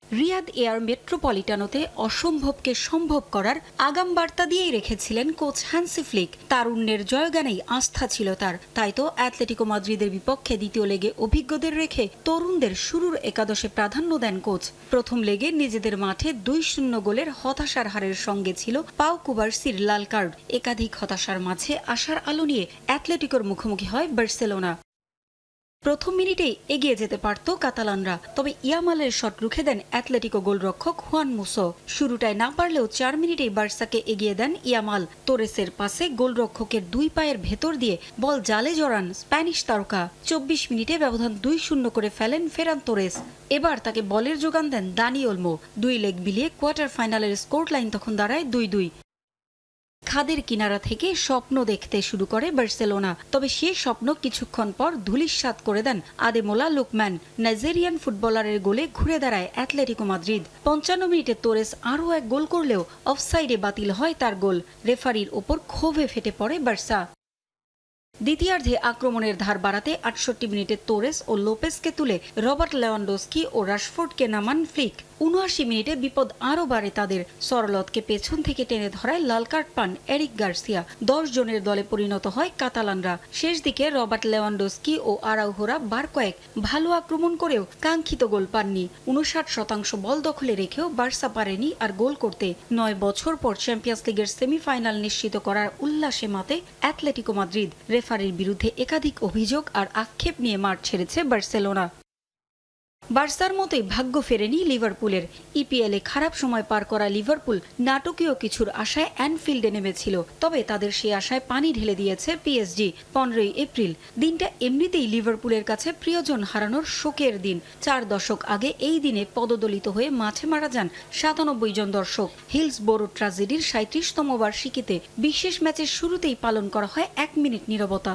Speaker 15: রিয়াদ এয়ার মেট্রোপলিটানোতে অসম্ভবকে সম্ভব করার আগাম বার্তা দিয়েই রেখেছিলেন কোচ হ্যান্সি ফ্লিক। তারুণ্যের জয়গানেই আস্থা ছিল তার। তাই তো অ্যাথলেটিকো মাদ্রিদের বিপক্ষে দ্বিতীয় লেগে অভিজ্ঞদের রেখে তরুণদের শুরুর একাদশে প্রাধান্য দেন কোচ। প্রথম লেগে নিজেদের মাঠে 2-0 গোলের হতাশার হারের সঙ্গে ছিল পাও কুবার্সির লাল কার্ড। একাধিক হতাশার মাঝে আশার আলো নিয়ে অ্যাথলেটিকোর মুখোমুখি হয় বার্সেলোনা। প্রথম মিনিটেই এগিয়ে যেতে পারত কাতালানরা, তবে ইয়ামালের শট রুখে দেন অ্যাথলেটিকো গোলরক্ষক হুয়ান মুসো। শুরুটায় না পারলেও 4 মিনিটেই বার্সাকে এগিয়ে দেন ইয়ামাল। তোরেসের পাসে গোলরক্ষকের 2 পায়ের ভেতর দিয়ে বল জালে জড়ান স্প্যানিশ তারকা। 24 মিনিটে ব্যবধান 2-0 করে ফেলেন ফেরান তোরেস। এবার তাকে বলের যোগান দেন দানি ওলমো। 2 লেগ বিলিয়ে কোয়ার্টার ফাইনালের স্কোর লাইন তখন দাঁড়ায় 2-2। খাদের কিনারা থেকে স্বপ্ন দেখতে শুরু করে বার্সেলোনা। তবে সেই স্বপ্ন কিছুক্ষণ পর ধূলিসাৎ করে দেন আদেমোলা লুকম্যান। নাইজেরিয়ান ফুটবলারের গোলে ঘুরে দাঁড়ায় অ্যাথলেটিকো মাদ্রিদ। 55 মিনিটে তোরেস আরও 1 গোল করলেও অফসাইডে বাতিল হয় তার গোল। রেফারির ওপর ক্ষোভে ফেটে পড়ে বার্সা। দ্বিতীয়ার্ধে আক্রমণের ধার বাড়াতে 68 মিনিটে তোরেস ও লোপেসকে তুলে রবার্ট লেভানডস্কি ও রাশফোর্ডকে নামান ফ্লিক। 79 মিনিটে বিপদ আরও বাড়ে তাদের। সরলতকে পেছন থেকে টেনে ধরায় লাল কার্ড পান এরিক গার্সিয়া। 10 জনের দলে পরিণত হয় কাতালানরা। শেষ দিকে রবার্ট লেভানডস্কি ও আরাউহোরা বার কয়েক ভালো আক্রমণ করেও কাঙ্ক্ষিত গোল পাননি। 59% বল দখলে রেখেও বার্সা পারেনি আর গোল করতে। 9 বছর পর চ্যাম্পিয়ন্স লিগের সেমিফাইনাল নিশ্চিত করার উল্লাসে মাতে অ্যাথলেটিকো মাদ্রিদ। রেফারির বিরুদ্ধে একাধিক অভিযোগ আর আক্ষেপ নিয়ে মাঠ ছেড়েছে বার্সেলোনা। বার্সার মতোই ভাগ্য ফেরেনি লিভারপুলের। ইপিএলে খারাপ সময় পার করা লিভারপুল নাটকীয় কিছুর আশায় অ্যানফিল্ডে নেমেছিল, তবে তাদের সেই আশায় পানি ঢেলে দিয়েছে পিএসজি। 15ই এপ্রিল দিনটা এমনিতেই লিভারপুলের কাছে প্রিয়জন হারানোর শোকের দিন। 4 দশক আগে এই দিনে পদদলিত হয়ে মাঠে মারা যান 97 জন দর্শক। হিলসবোরো ট্র্যাজেডির 37তম বার্ষিকীতে বিশেষ ম্যাচের শুরুতেই পালন করা হয় 1 মিনিট নীরবতা।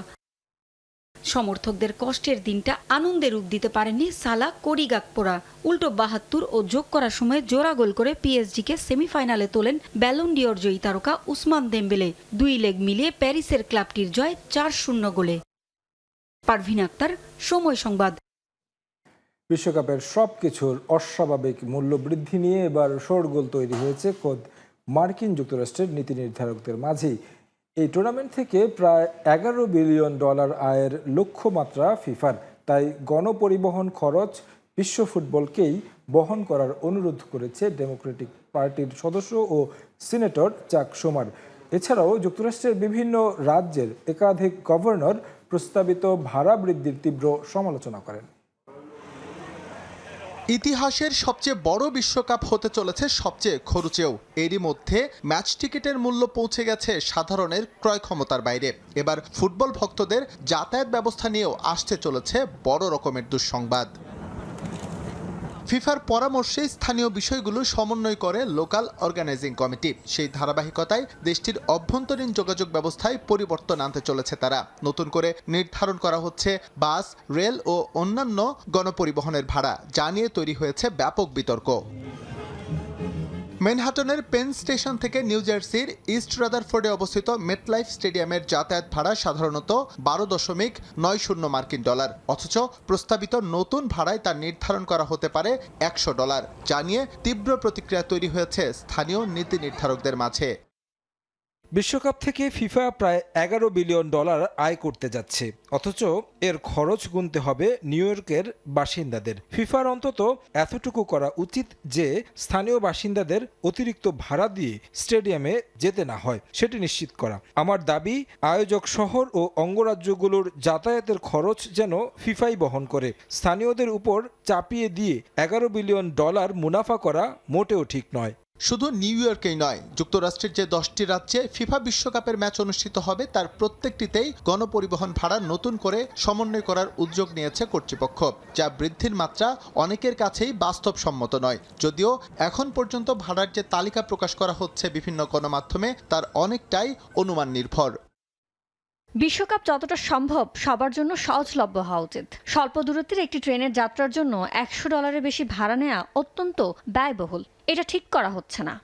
Speaker 15: সমর্থকদের কষ্টের দিনটা আনন্দে রূপ দিতে পারেননি সালা, কোরি গাকপোরা। উল্টো 72 ও যোগ করার সময় জোড়া গোল করে পিএসজিকে সেমিফাইনালে তোলেন ব্যালন ডিওর জয়ী তারকা উসমান দেমবেলে। 2 লেগ মিলিয়ে প্যারিসের ক্লাবটির জয় 4-0 গোলে। পারভিন আক্তার, সময় সংবাদ।
Speaker 1: বিশ্বকাপের সবকিছুর অস্বাভাবিক মূল্য বৃদ্ধি নিয়ে এবার শোরগোল তৈরি হয়েছে খোদ মার্কিন যুক্তরাষ্ট্রের নীতি নির্ধারকদের মাঝেই। এই টুর্নামেন্ট থেকে প্রায় $11 বিলিয়ন আয়ের লক্ষ্যমাত্রা ফিফার। তাই গণপরিবহন খরচ বিশ্ব ফুটবলকেই বহন করার অনুরোধ করেছে ডেমোক্রেটিক পার্টির সদস্য ও সিনেটর চাক শুমার। এছাড়াও যুক্তরাষ্ট্রের বিভিন্ন রাজ্যের একাধিক গভর্নর প্রস্তাবিত ভাড়া বৃদ্ধির তীব্র সমালোচনা করেন।
Speaker 17: ইতিহাসের সবচেয়ে বড় বিশ্বকাপ হতে চলেছে সবচেয়ে খরচেও। এরই মধ্যে ম্যাচ টিকিটের মূল্য পৌঁছে গেছে সাধারণের ক্রয় ক্ষমতার বাইরে। এবার ফুটবল ভক্তদের যাতায়াত ব্যবস্থা নিয়েও আসতে চলেছে বড় রকমের দুঃসংবাদ। ফিফার পরামর্শে স্থানীয় বিষয়গুলো সমন্বয় করে লোকাল অর্গানাইজিং কমিটি। সেই ধারাবাহিকতায় দেশটির অভ্যন্তরীণ যোগাযোগ ব্যবস্থায় পরিবর্তন আনতে চলেছে তারা। নতুন করে নির্ধারণ করা হচ্ছে বাস, রেল ও অন্যান্য গণপরিবহনের ভাড়া, যা নিয়ে তৈরি হয়েছে ব্যাপক বিতর্ক। ম্যানহাটনের পেন স্টেশন থেকে নিউ জার্সির ইস্ট রাদারফোর্ডে অবস্থিত মেটলাইফ স্টেডিয়ামের যাতায়াত ভাড়া সাধারণত $12.90 মার্কিন ডলার, অথচ প্রস্তাবিত নতুন ভাড়ায় তা নির্ধারণ করা হতে পারে $100, যা নিয়ে তীব্র প্রতিক্রিয়া তৈরি হয়েছে স্থানীয় নীতি নির্ধারকদের মাঝে।
Speaker 1: বিশ্বকাপ থেকে ফিফা প্রায় $11 বিলিয়ন আয় করতে যাচ্ছে, অথচ এর খরচ গুনতে হবে নিউ ইয়র্কের বাসিন্দাদের। ফিফার অন্তত এতটুকু করা উচিত যে স্থানীয় বাসিন্দাদের অতিরিক্ত ভাড়া দিয়ে স্টেডিয়ামে যেতে না হয়, সেটি নিশ্চিত করা। আমার দাবি, আয়োজক শহর ও অঙ্গরাজ্যগুলোর যাতায়াতের খরচ যেন ফিফাই বহন করে। স্থানীয়দের উপর চাপিয়ে দিয়ে $11 বিলিয়ন মুনাফা করা মোটেও ঠিক নয়।
Speaker 17: শুধু নিউ ইয়র্কেই নয়, যুক্তরাষ্ট্রের যে 10টি রাজ্যে ফিফা বিশ্বকাপের ম্যাচ অনুষ্ঠিত হবে তার প্রত্যেকটিতেই গণপরিবহন ভাড়া নতুন করে সমন্বয় করার উদ্যোগ নিয়েছে কর্তৃপক্ষ, যা বৃদ্ধির মাত্রা অনেকের কাছেই বাস্তবসম্মত নয়। যদিও এখন পর্যন্ত ভাড়ার যে তালিকা প্রকাশ করা হচ্ছে বিভিন্ন গণমাধ্যমে, তার অনেকটাই অনুমান নির্ভর।
Speaker 18: বিশ্বকাপ যতটা সম্ভব সবার জন্য সহজলভ্য হওয়া উচিত। স্বল্প দূরত্বের একটি ট্রেনের যাত্রার জন্য $100 বেশি ভাড়া নেওয়া অত্যন্ত ব্যয়বহুল। এটা ঠিক করা হচ্ছে না।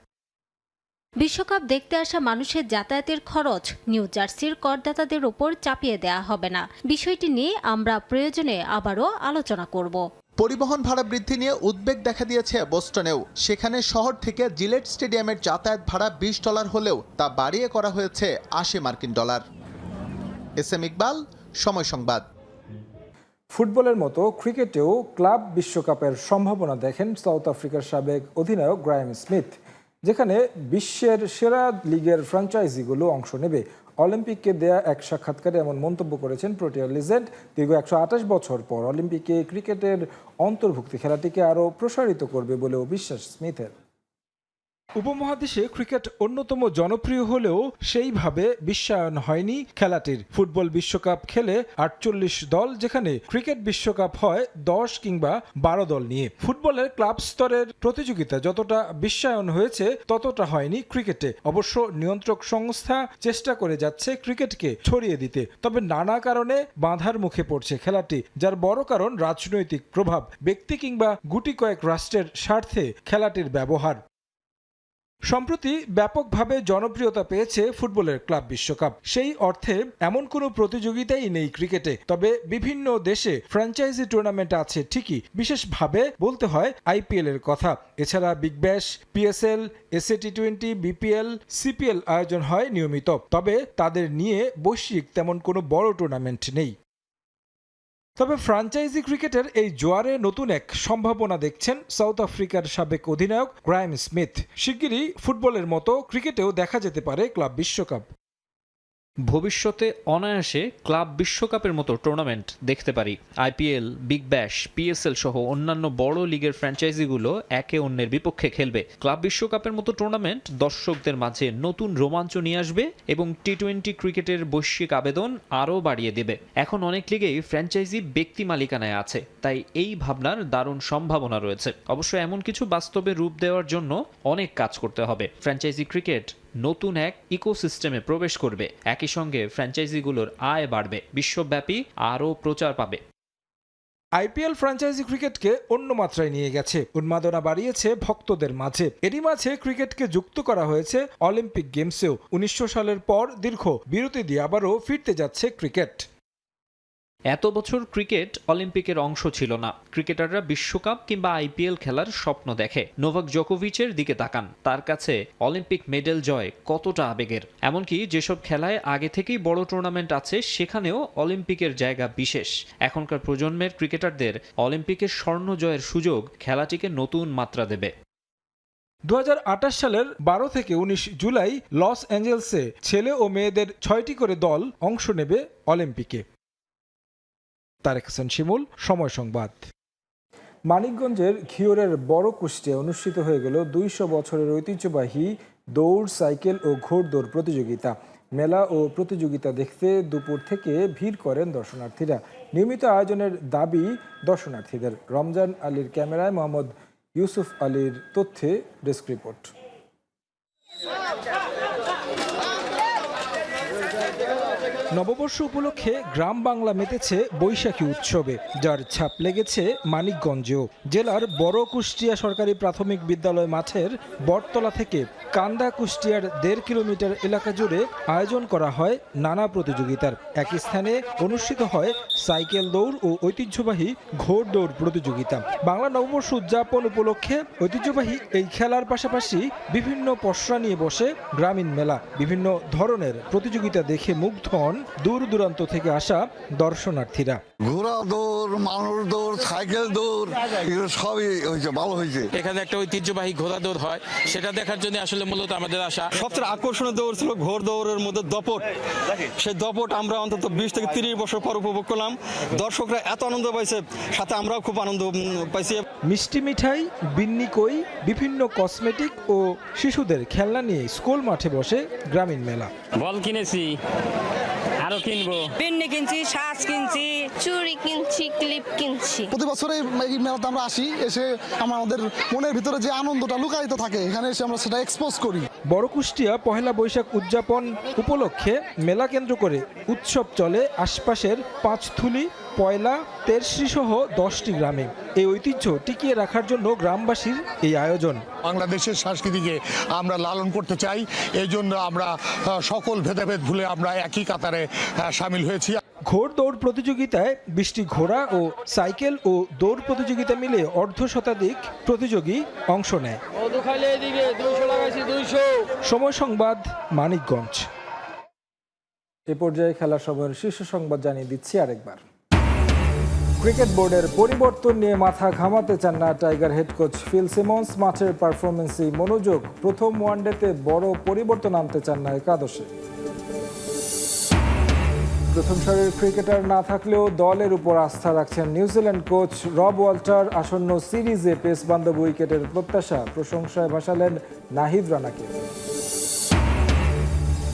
Speaker 19: বিশ্বকাপ দেখতে আসা মানুষের যাতায়াতের খরচ নিউ জার্সির করদাতাদের ওপর চাপিয়ে দেওয়া হবে না। বিষয়টি নিয়ে আমরা প্রয়োজনে আবারও আলোচনা করব।
Speaker 17: পরিবহন ভাড়া বৃদ্ধি নিয়ে উদ্বেগ দেখা দিয়েছে বোস্টনেও। সেখানে শহর থেকে জিলেট স্টেডিয়ামের যাতায়াত ভাড়া $20 হলেও তা বাড়িয়ে করা হয়েছে $80 মার্কিন। এস এম ইকবাল, সময় সংবাদ।
Speaker 1: ফুটবলের মতো ক্রিকেটেও ক্লাব বিশ্বকাপের সম্ভাবনা দেখেন সাউথ আফ্রিকার সাবেক অধিনায়ক গ্রায়াম স্মিথ। যেখানে বিশ্বের সেরা লিগের ফ্র্যাঞ্চাইজিগুলো অংশ নেবে। অলিম্পিককে দেয়া এক সাক্ষাৎকারে এমন মন্তব্য করেছেন প্রোটিয়া লিজেন্ড। দীর্ঘ 128 বছর পর অলিম্পিকে ক্রিকেটের অন্তর্ভুক্তি খেলাটিকে আরও প্রসারিত করবে বলেও বিশ্বাস স্মিথের। উপমহাদেশে ক্রিকেট অন্যতম জনপ্রিয় হলেও সেইভাবে বিশ্বায়ন হয়নি খেলাটির। ফুটবল বিশ্বকাপ খেলে 48 দল, যেখানে ক্রিকেট বিশ্বকাপ হয় 10 কিংবা 12 দল নিয়ে। ফুটবলের ক্লাব স্তরের প্রতিযোগিতা যতটা বিশ্বায়ন হয়েছে ততটা হয়নি ক্রিকেটে। অবশ্য নিয়ন্ত্রক সংস্থা চেষ্টা করে যাচ্ছে ক্রিকেটকে ছড়িয়ে দিতে, তবে নানা কারণে বাধার মুখে পড়ছে খেলাটি, যার বড় কারণ রাজনৈতিক প্রভাব, ব্যক্তি কিংবা গুটি কয়েক রাষ্ট্রের স্বার্থে খেলাটির ব্যবহার। সম্প্রতি ব্যাপকভাবে জনপ্রিয়তা পেয়েছে ফুটবলের ক্লাব বিশ্বকাপ। সেই অর্থে এমন কোনো প্রতিযোগিতাই নেই ক্রিকেটে, তবে বিভিন্ন দেশে ফ্র্যাঞ্চাইজি টুর্নামেন্ট আছে ঠিকই। বিশেষভাবে বলতে হয় আইপিএল এর কথা। এছাড়া Big Bash, PSL, SA T20, BPL, CPL আয়োজন হয় নিয়মিত, তবে তাদের নিয়ে বৈশ্বিক তেমন কোনো বড় টুর্নামেন্ট নেই। তবে ফ্র্যাঞ্চাইজি ক্রিকেটের এই জোয়ারে নতুন এক সম্ভাবনা দেখছেন সাউথ আফ্রিকার সাবেক অধিনায়ক গ্রায়াম স্মিথ। শিগগিরই ফুটবলের মতো ক্রিকেটেও দেখা যেতে পারে ক্লাব বিশ্বকাপ।
Speaker 8: ভবিষ্যতে অনায়াসে ক্লাব বিশ্বকাপের মতো টুর্নামেন্ট দেখতে পারি। আইপিএল, বিগ ব্যাশ, পিএসএল সহ অন্যান্য বড় লিগের ফ্র্যাঞ্চাইজিগুলো একে অন্যের বিপক্ষে খেলবে। ক্লাব বিশ্বকাপের মতো টুর্নামেন্ট দর্শকদের মাঝে নতুন রোমাঞ্চ নিয়ে আসবে এবং টি-20 ক্রিকেটের বৈশ্বিক আবেদন আরও বাড়িয়ে দেবে। এখন অনেক লিগেই ফ্র্যাঞ্চাইজি ব্যক্তি মালিকানায় আছে, তাই এই ভাবনার দারুণ সম্ভাবনা রয়েছে। অবশ্য এমন কিছু বাস্তবে রূপ দেওয়ার জন্য অনেক কাজ করতে হবে। ফ্র্যাঞ্চাইজি ক্রিকেট নতুন এক ইকোসিস্টেমে প্রবেশ করবে, একই সঙ্গে ফ্র্যাঞ্চাইজিগুলোর আয় বাড়বে, বিশ্বব্যাপী আরও প্রচার পাবে।
Speaker 1: আইপিএল ফ্র্যাঞ্চাইজি ক্রিকেটকে অন্য মাত্রায় নিয়ে গেছে, উন্মাদনা বাড়িয়েছে ভক্তদের মাঝে। এরই মাঝে ক্রিকেটকে যুক্ত করা হয়েছে অলিম্পিক গেমসেও। 1900 সালের পর দীর্ঘ বিরতি দিয়ে আবারও ফিরতে যাচ্ছে ক্রিকেট।
Speaker 8: এত বছর ক্রিকেট অলিম্পিকের অংশ ছিল না। ক্রিকেটাররা বিশ্বকাপ কিংবা আইপিএল খেলার স্বপ্ন দেখে। নোভাক জোকোভিচের দিকে তাকান, তার কাছে অলিম্পিক মেডেল জয় কতটা আবেগের। এমনকি যেসব খেলায় আগে থেকেই বড় টুর্নামেন্ট আছে সেখানেও অলিম্পিকের জায়গা বিশেষ। এখনকার প্রজন্মের ক্রিকেটারদের অলিম্পিকের স্বর্ণ জয়ের সুযোগ খেলাটিকে নতুন মাত্রা দেবে।
Speaker 1: 2028 সালের 12 থেকে 19 জুলাই লস অ্যাঞ্জেলসে ছেলে ও মেয়েদের 6টি করে দল অংশ নেবে অলিম্পিকে। তারেক হাসান শিমুল, সময় সংবাদ। মানিকগঞ্জের ঘিওরের বড় কুষ্টিয়ায় অনুষ্ঠিত হয়ে গেল 200 বছরের ঐতিহ্যবাহী দৌড়, সাইকেল ও ঘোড়দৌড় প্রতিযোগিতা। মেলা ও প্রতিযোগিতা দেখতে দুপুর থেকে ভিড় করেন দর্শনার্থীরা। নিয়মিত আয়োজনের দাবি দর্শনার্থীদের। রমজান আলীর ক্যামেরায় মোহাম্মদ ইউসুফ আলীর তথ্যে ডেস্ক রিপোর্ট। নববর্ষ উপলক্ষে গ্রাম বাংলা মেতেছে বৈশাখী উৎসবে, যার ছাপ লেগেছে মানিকগঞ্জেও। জেলার বড় কুষ্টিয়া সরকারি প্রাথমিক বিদ্যালয় মাঠের বটতলা থেকে কান্দা কুষ্টিয়ার 1.5 কিলোমিটার এলাকা জুড়ে আয়োজন করা হয় নানা প্রতিযোগিতার। একই স্থানে অনুষ্ঠিত হয় সাইকেল দৌড় ও ঐতিহ্যবাহী ঘোড়দৌড় প্রতিযোগিতা। বাংলা নববর্ষ উদযাপন উপলক্ষে ঐতিহ্যবাহী এই খেলার পাশাপাশি বিভিন্ন পসরা নিয়ে বসে গ্রামীণ মেলা। বিভিন্ন ধরনের প্রতিযোগিতা দেখে মুগ্ধ হন দূর দূরান্ত থেকে আসা দর্শনার্থীরা।
Speaker 20: ঘোড়া দৌড়, মানুষ দৌড়, সাইকেল দৌড়, এগুলো সবই হয়েছে, ভালো হয়েছে।
Speaker 21: এখানে একটা ঐতিহ্যবাহী ঘোড়া দৌড় হয়, সেটা দেখার জন্য আসলে মূলত আমাদের আশা। সবচেয়ে আকর্ষণীয় দৌড় ছিল ঘোড় দৌড়ের মধ্যে দপট। সেই দপট আমরা অন্তত 20 থেকে 30 বছর পর উপভোগ করলাম। দর্শকরা এত আনন্দ পাইছে, সাথে আমরাও খুব আনন্দ পাইছি। মিষ্টি
Speaker 1: মিঠাই, বিন্নি কই, বিভিন্ন কসমেটিক ও শিশুদের খেলনা নিয়ে স্কুল মাঠে বসে গ্রামীণ মেলা।
Speaker 22: বল কিনেছি, আরো কিনবো,
Speaker 23: পেন্নি কিনছি, শার্ট কিনছি, চুড়ি কিনছি, ক্লিপ কিনছি।
Speaker 24: প্রতি বছরে এই মেলাতে আমরা আসি, এসে আমাদের মনের ভিতরে যে আনন্দটা লুকায়িত থাকে এখানে এসে আমরা সেটা এক্সপোজ করি।
Speaker 1: বড় কুষ্টিয়া পহেলা বৈশাখ উদযাপন উপলক্ষে মেলা কেন্দ্র করে উৎসব চলে আশপাশের পাঁচথুলি, পয়লা, তেরশ্রী সহ 10টি গ্রামে। এই ঐতিহ্য টিকিয়ে রাখার জন্য গ্রামবাসীর এই আয়োজন।
Speaker 25: বাংলাদেশের সংস্কৃতিকে আমরা লালন করতে চাই, এই জন্য আমরা সকল ভেদাভেদ ভুলে আমরা একই কাতারে সামিল হয়েছি।
Speaker 1: ঘোড় দৌড় প্রতিযোগিতায় 20টি ঘোড়া ও সাইকেল ও দৌড় প্রতিযোগিতা মিলে 1/2 প্রতিযোগী অংশ নেয়। সময় সংবাদ, মানিকগঞ্জ। এ পর্যায়ে খেলার সময়ের শীর্ষ সংবাদ জানিয়ে দিচ্ছি আরেকবার। ক্রিকেট বোর্ডের পরিবর্তন নিয়ে মাথা ঘামাতে চান না tiger head coach Phil Simmons. মাঠের পারফরমেন্সেই মনোযোগ। প্রথম ওয়ানডেতে বড় পরিবর্তন আনতে চান না একাদশে। প্রথম সারির ক্রিকেটার না থাকলেও দলের উপর আস্থা রাখছেন নিউজিল্যান্ড কোচ রব ওয়াল্টার। আসন্ন সিরিজে পেস বান্ধব উইকেটের প্রত্যাশা, প্রশংসায় ভাসালেন নাহিদ রানাকে।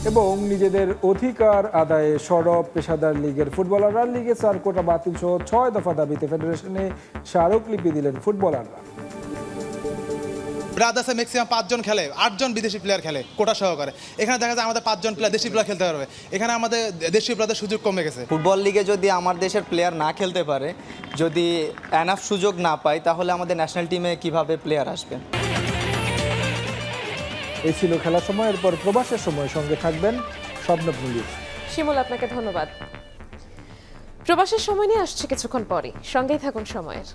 Speaker 1: এবং নিজেদের অধিকার আদায়ে সরব পেশাদার লিগের ফুটবলাররা। লিগে 4 কোটা বাতিল সহ 6 দফা দাবিতে ফেডারেশনে স্মারকলিপি দিলেন ফুটবলাররা।
Speaker 3: ব্রাদার্সে ম্যাক্সিমাম 5 জন খেলে, 8 জন বিদেশি প্লেয়ার খেলে কোটা সহকারে। এখানে দেখা যায় আমাদের 5 জন প্লেয়ার দেশি প্লেয়ার খেলতে পারবে। এখানে আমাদের দেশীয় প্লেয়ারদের সুযোগ কমে গেছে।
Speaker 4: ফুটবল লিগে যদি আমার দেশের প্লেয়ার না খেলতে পারে, যদি এনাফ সুযোগ না পায়, তাহলে আমাদের ন্যাশনাল টিমে কিভাবে প্লেয়ার আসবে?
Speaker 1: এই ছিল খেলার সময়। এরপর প্রবাসের সময় সঙ্গে থাকবেন স্বপ্নব মুলির।
Speaker 26: শিমুল, আপনাকে ধন্যবাদ। প্রবাসের সময় নিয়ে আসছে কিছুক্ষণ পরে, সঙ্গেই থাকুন সময়ের।